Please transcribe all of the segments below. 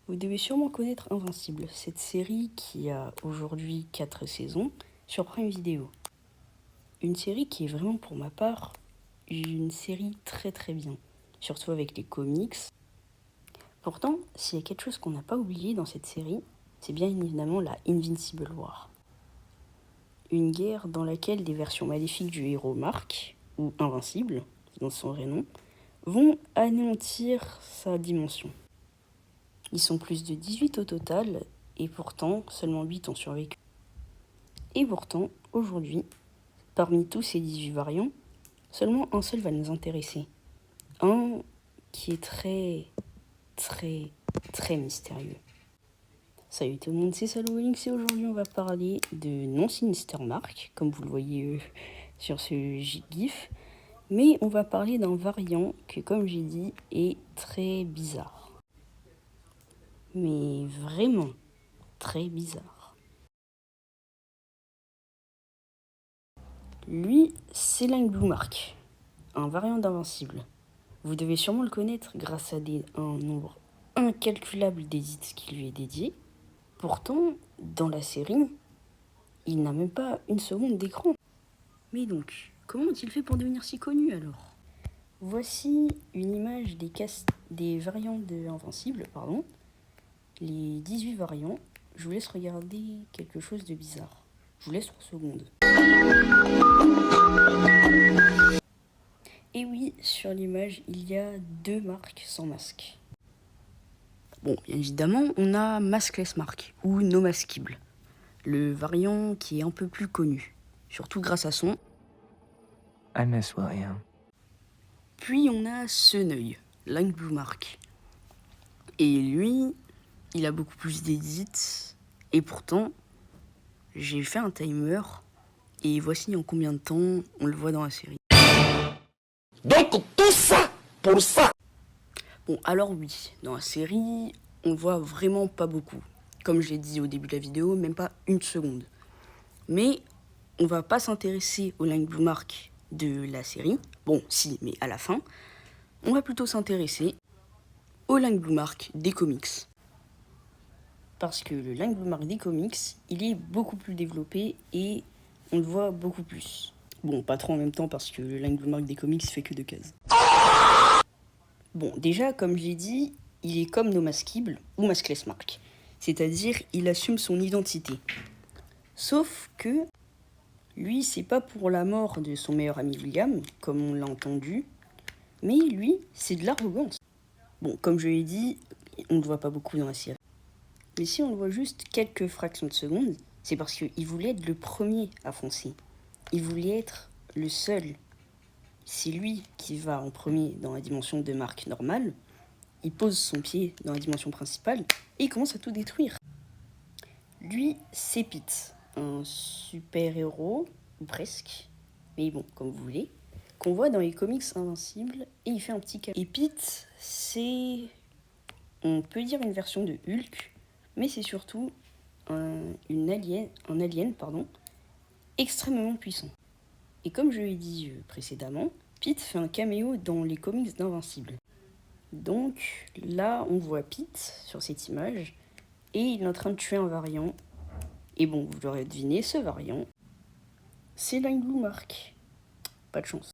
Vous devez sûrement connaître Invincible, cette série qui a aujourd'hui 4 saisons sur Prime Video. Une série qui est vraiment pour ma part une série très très bien, surtout avec les comics. Pourtant, s'il y a quelque chose qu'on n'a pas oublié dans cette série, c'est bien évidemment la Invincible War. Une guerre dans laquelle des versions maléfiques du héros Mark, ou Invincible, dans son vrai nom, vont anéantir sa dimension. Ils sont plus de 18 au total, et pourtant, seulement 8 ont survécu. Et pourtant, aujourd'hui, parmi tous ces 18 variants, seulement un seul va nous intéresser. Un qui est très mystérieux. Salut tout le monde, c'est Salolinx et aujourd'hui on va parler de non-Sinister Mark, comme vous le voyez sur ce gif. Mais on va parler d'un variant que, comme j'ai dit, est très bizarre. Mais vraiment très bizarre. Lui, c'est Blue Mark, un variant d'Invincible. Vous devez sûrement le connaître grâce à un nombre incalculable d'édits qui lui est dédié. Pourtant, dans la série, il n'a même pas une seconde d'écran. Mais donc, comment ont-ils fait pour devenir si connus alors ? Voici une image des variants de Invincible, les 18 variants. Je vous laisse regarder quelque chose de bizarre. Je vous laisse 3 secondes. Et oui, sur l'image, il y a 2 marques sans masque. Bon, bien évidemment, on a Maskless Mark, ou No Maskible, le variant qui est un peu plus connu, surtout grâce à son I miss William. Puis on a Suneuil, Blue Mark. Et lui, il a beaucoup plus d'édits, et pourtant, j'ai fait un timer, et voici en combien de temps on le voit dans la série. Donc tout ça, pour ça. Bon, alors oui, dans la série, on voit vraiment pas beaucoup. Comme je l'ai dit au début de la vidéo, même pas une seconde. Mais on va pas s'intéresser au Blue Mark de la série. Bon, si, mais à la fin. On va plutôt s'intéresser au Blue Mark des comics. Parce que le Blue Mark des comics, il est beaucoup plus développé et on le voit beaucoup plus. Bon, pas trop en même temps parce que le Blue Mark des comics fait que 2 cases. Bon, déjà, comme j'ai dit, il est comme No Maskible ou Maskless Mark. C'est-à-dire, il assume son identité. Sauf que lui, c'est pas pour la mort de son meilleur ami William, comme on l'a entendu, mais lui, c'est de l'arrogance. Bon, comme je l'ai dit, on ne le voit pas beaucoup dans la série. Mais si on le voit juste quelques fractions de secondes, c'est parce qu'il voulait être le premier à foncer. Il voulait être le seul. C'est lui qui va en premier dans la dimension de Mark normale. Il pose son pied dans la dimension principale et il commence à tout détruire. Lui, c'est Pete, un super-héros, ou presque, mais bon, comme vous voulez, qu'on voit dans les comics Invincibles, et il fait un petit caméo. Et Pete, c'est, on peut dire une version de Hulk, mais c'est surtout un alien, extrêmement puissant. Et comme je l'ai dit précédemment, Pete fait un caméo dans les comics d'Invincible. Donc là, on voit Pete sur cette image, et il est en train de tuer un variant. Et bon, vous l'aurez deviné, ce variant, c'est Blue Mark. Pas de chance.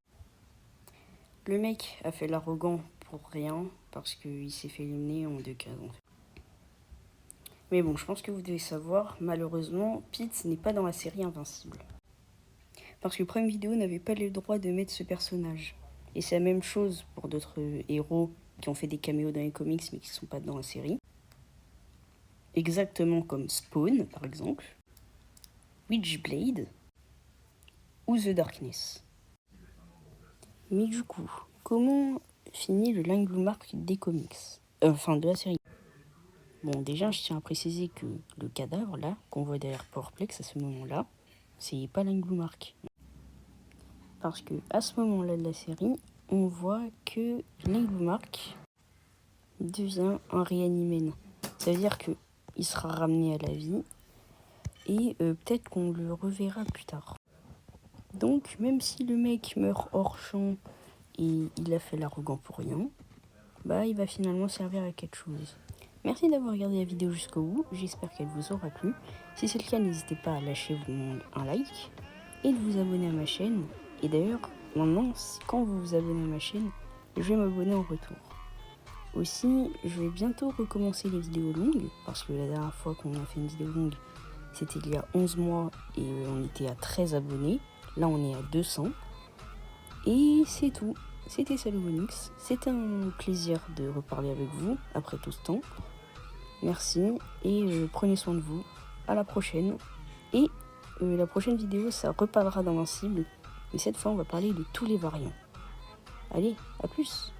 Le mec a fait l'arrogant pour rien, parce qu'il s'est fait éliminer en 2 cases. Mais bon, je pense que vous devez savoir, malheureusement, Pete n'est pas dans la série Invincible. Parce que Prime Video n'avait pas le droit de mettre ce personnage. Et c'est la même chose pour d'autres héros qui ont fait des caméos dans les comics mais qui ne sont pas dans la série. Exactement comme Spawn, par exemple, Witchblade ou The Darkness. Mais du coup, comment finit le Blue Mark des comics de la série. Bon, déjà, je tiens à préciser que le cadavre, là, qu'on voit derrière Powerplex à ce moment-là, c'est pas Blue Mark. Parce que à ce moment-là de la série, on voit que Blue Mark devient un réanimé. Ça veut dire qu'il sera ramené à la vie et peut-être qu'on le reverra plus tard. Donc, même si le mec meurt hors champ et il a fait l'arrogant pour rien, bah il va finalement servir à quelque chose. Merci d'avoir regardé la vidéo jusqu'au bout, j'espère qu'elle vous aura plu. Si c'est le cas, n'hésitez pas à lâcher un like et de vous abonner à ma chaîne. Et d'ailleurs, maintenant, quand vous vous abonnez à ma chaîne, je vais m'abonner en retour. Aussi, je vais bientôt recommencer les vidéos longues, parce que la dernière fois qu'on a fait une vidéo longue, c'était il y a 11 mois et on était à 13 abonnés. Là, on est à 200. Et c'est tout. C'était Salomonyx. C'était un plaisir de reparler avec vous après tout ce temps. Merci et prenez soin de vous. À la prochaine. Et la prochaine vidéo, ça reparlera d'Invincible. Et cette fois, on va parler de tous les variants. Allez, à plus!